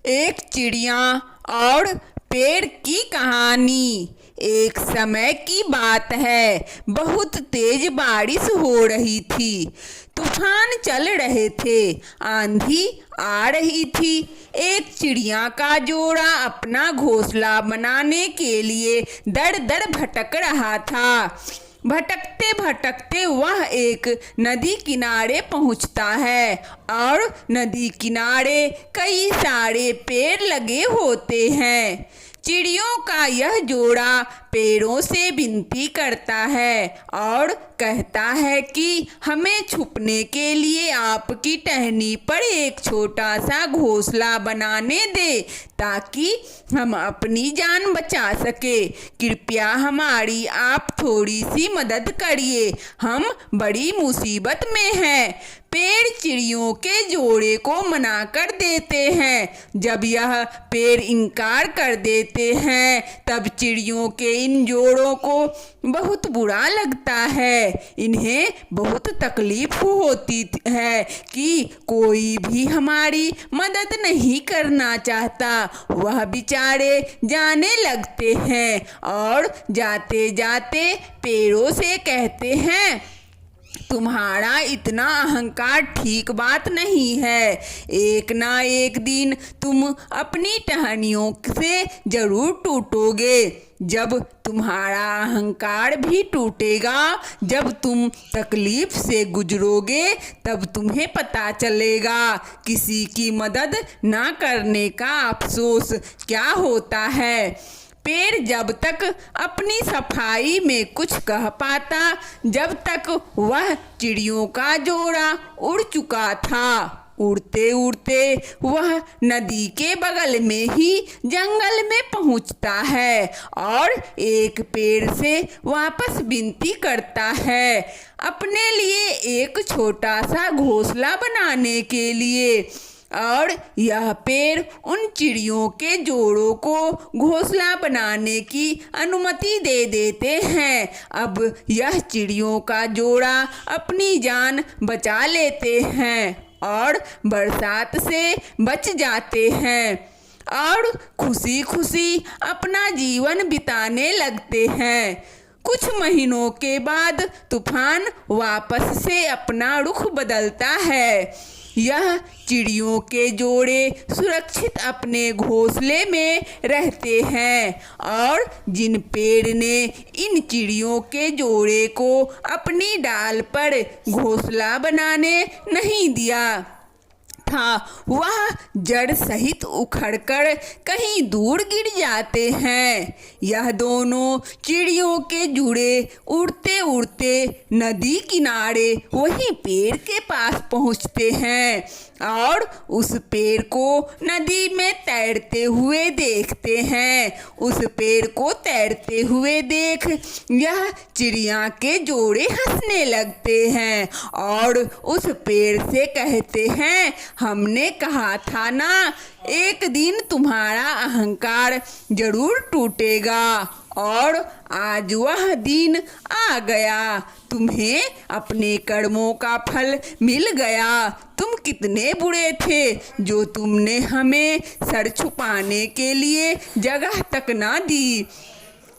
एक चिड़िया और पेड़ की कहानी। एक समय की बात है, बहुत तेज बारिश हो रही थी। तूफान चल रहे थे, आंधी आ रही थी। एक चिड़िया का जोड़ा अपना घोंसला बनाने के लिए दर दर भटक रहा था। भटकते भटकते वह एक नदी किनारे पहुंचता है और नदी किनारे कई सारे पेड़ लगे होते हैं। चिड़ियों का यह जोड़ा पेड़ों से विनती करता है और कहता है कि हमें छुपने के लिए आपकी टहनी पर एक छोटा सा घोंसला बनाने दे, ताकि हम अपनी जान बचा सके। कृपया हमारी आप थोड़ी सी मदद करिए, हम बड़ी मुसीबत में हैं। पेड़ चिड़ियों के जोड़े को मना कर देते हैं। जब यह पेड़ इनकार कर देते हैं, तब चिड़ियों के इन जोड़ों को बहुत बुरा लगता है। इन्हें बहुत तकलीफ होती है कि कोई भी हमारी मदद नहीं करना चाहता। वह बेचारे जाने लगते हैं और जाते जाते पेड़ों से कहते हैं, तुम्हारा इतना अहंकार ठीक बात नहीं है। एक ना एक दिन तुम अपनी टहनियों से जरूर टूटोगे। जब तुम्हारा अहंकार भी टूटेगा, जब तुम तकलीफ से गुजरोगे, तब तुम्हें पता चलेगा किसी की मदद ना करने का अफसोस क्या होता है। पेड़ जब तक अपनी सफाई में कुछ कह पाता, जब तक वह चिड़ियों का जोड़ा उड़ चुका था। उड़ते उड़ते वह नदी के बगल में ही जंगल में पहुंचता है और एक पेड़ से वापस विनती करता है, अपने लिए एक छोटा सा घोंसला बनाने के लिए। और यह पेड़ उन चिड़ियों के जोड़ों को घोंसला बनाने की अनुमति दे देते हैं। अब यह चिड़ियों का जोड़ा अपनी जान बचा लेते हैं और बरसात से बच जाते हैं और खुशी खुशी अपना जीवन बिताने लगते हैं। कुछ महीनों के बाद तूफान वापस से अपना रुख बदलता है। यह चिड़ियों के जोड़े सुरक्षित अपने घोंसले में रहते हैं और जिन पेड़ ने इन चिड़ियों के जोड़े को अपनी डाल पर घोंसला बनाने नहीं दिया था, वह जड़ सहित उखड़कर कहीं दूर गिर जाते हैं। यह दोनों चिड़ियों के जुड़े उड़ते उड़ते नदी किनारे वही पेड़ के पास पहुंचते हैं और उस पेड़ को नदी में तैरते हुए देखते हैं। उस पेड़ को तैरते हुए देख यह चिड़िया के जोड़े हंसने लगते हैं और उस पेड़ से कहते हैं, हमने कहा था ना, एक दिन तुम्हारा अहंकार जरूर टूटेगा। और आज वह दिन आ गया, तुम्हें अपने कर्मों का फल मिल गया। तुम कितने बुरे थे जो तुमने हमें सर छुपाने के लिए जगह तक ना दी।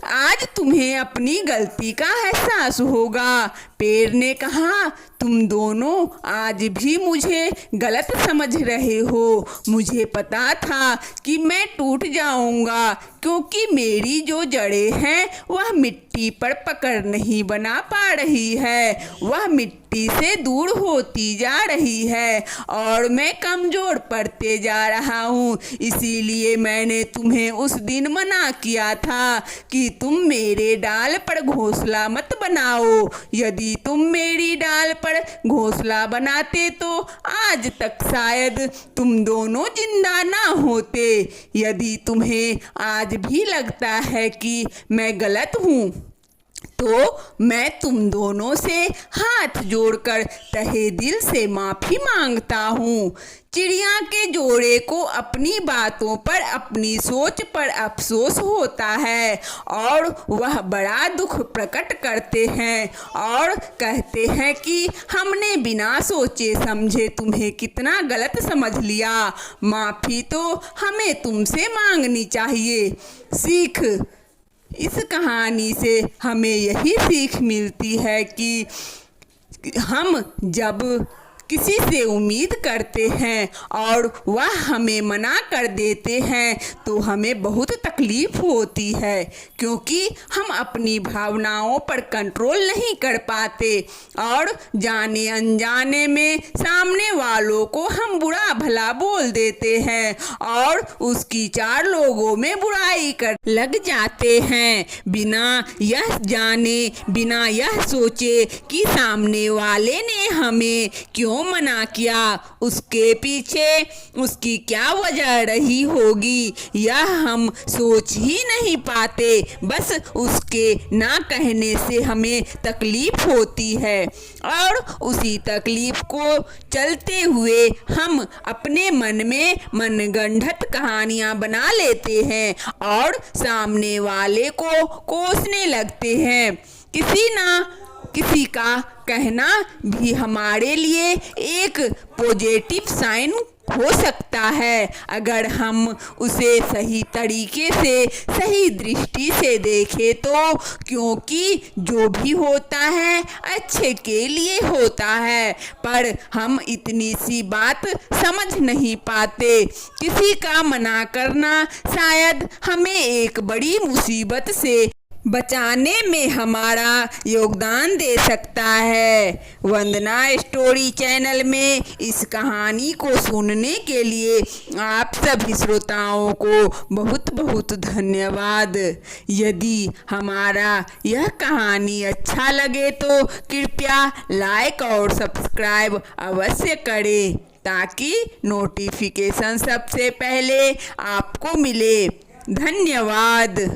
आज तुम्हें अपनी गलती का एहसास होगा। पेड़ ने कहा, तुम दोनों आज भी मुझे गलत समझ रहे हो। मुझे पता था कि मैं टूट जाऊंगा, क्योंकि मेरी जो जड़ें हैं वह मिट्टी पर पकड़ नहीं बना पा रही है। वह मिट्टी से दूर होती जा रही है और मैं कमजोर पड़ते जा रहा हूँ। इसीलिए मैंने तुम्हें उस दिन मना किया था कि तुम मेरे डाल पर घोंसला मत बनाओ। यदि तुम मेरी डाल पर घोंसला बनाते तो आज तक शायद तुम दोनों जिंदा ना होते। यदि तुम्हें आज भी लगता है कि मैं गलत हूँ, तो मैं तुम दोनों से हाथ जोड़कर तहे दिल से माफ़ी मांगता हूँ। चिड़िया के जोड़े को अपनी बातों पर, अपनी सोच पर अफसोस होता है और वह बड़ा दुख प्रकट करते हैं और कहते हैं कि हमने बिना सोचे समझे तुम्हें कितना गलत समझ लिया। माफ़ी तो हमें तुमसे मांगनी चाहिए। सीख, इस कहानी से हमें यही सीख मिलती है कि हम जब किसी से उम्मीद करते हैं और वह हमें मना कर देते हैं तो हमें बहुत तकलीफ होती है, क्योंकि हम अपनी भावनाओं पर कंट्रोल नहीं कर पाते और जाने अनजाने में सामने वालों को हम बुरा भला बोल देते हैं और उसकी चार लोगों में बुराई कर लग जाते हैं, बिना यह जाने, बिना यह सोचे कि सामने वाले ने हमें क्यों मना किया, उसके पीछे उसकी क्या वजह रही होगी, यह हम सोच ही नहीं पाते। बस उसके ना कहने से हमें तकलीफ होती है और उसी तकलीफ को चलते हुए हम अपने मन में मनगढ़ंत कहानियां बना लेते हैं और सामने वाले को कोसने लगते हैं। किसी का कहना भी हमारे लिए एक पॉजिटिव साइन हो सकता है, अगर हम उसे सही तरीके से, सही दृष्टि से देखें तो, क्योंकि जो भी होता है अच्छे के लिए होता है, पर हम इतनी सी बात समझ नहीं पाते। किसी का मना करना शायद हमें एक बड़ी मुसीबत से बचाने में हमारा योगदान दे सकता है। वंदना स्टोरी चैनल में इस कहानी को सुनने के लिए आप सभी श्रोताओं को बहुत बहुत धन्यवाद। यदि हमारा यह कहानी अच्छा लगे तो कृपया लाइक और सब्सक्राइब अवश्य करें, ताकि नोटिफिकेशन सबसे पहले आपको मिले। धन्यवाद।